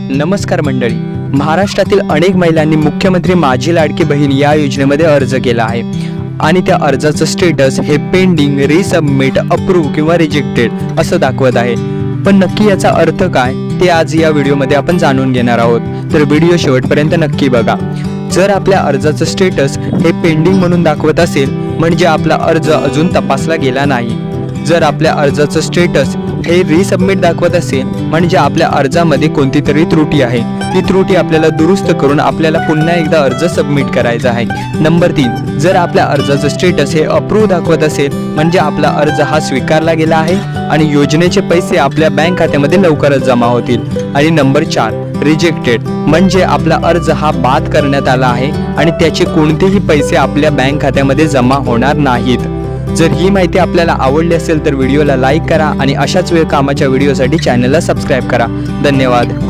नमस्कार मंडळी, महाराष्ट्रातील अनेक महिलांनी मुख्यमंत्री माझी लाडकी बहीण या योजनेमध्ये अर्ज केला आहे आणि त्या अर्जाचं स्टेटस हे पेंडिंग, रिसबमिट, अप्रूव्ह किंवा रिजेक्टेड असं दाखवत आहे। पण नक्की याचा अर्थ काय ते आज या व्हिडिओमध्ये आपण जाणून घेणार आहोत, तर व्हिडिओ शेवटपर्यंत नक्की बघा। जर आपल्या अर्जाचं स्टेटस हे पेंडिंग म्हणून दाखवत असेल म्हणजे आपला अर्ज अजून तपासला गेला नाही। जर आपल्या अर्जाचं स्टेटस हे रिसबमिट दाखवत असेल म्हणजे आपल्या अर्जामध्ये कोणती तरी त्रुटी आहे, ती त्रुटी आपल्याला दुरुस्त करून आपल्याला पुन्हा एकदा अर्ज सबमिट करायचा आहे। नंबर 3, जर आपल्या अर्जाचं स्टेटस हे अप्रूव्ह दाखवत असेल म्हणजे आपला अर्ज हा स्वीकारला गेला आहे आणि योजनेचे पैसे आपल्या बँक खात्यामध्ये लवकरच जमा होतील। आणि नंबर 4, रिजेक्टेड म्हणजे आपला अर्ज हा बाद करण्यात आला आहे आणि त्याचे कोणतेही पैसे आपल्या बँक खात्यामध्ये जमा होणार नाहीत। जर ही माहिती आपल्याला आवडली असेल तर व्हिडिओला लाईक करा आणि अशाच कामाच्या व्हिडिओसाठी चॅनलला सबस्क्राईब करा। धन्यवाद।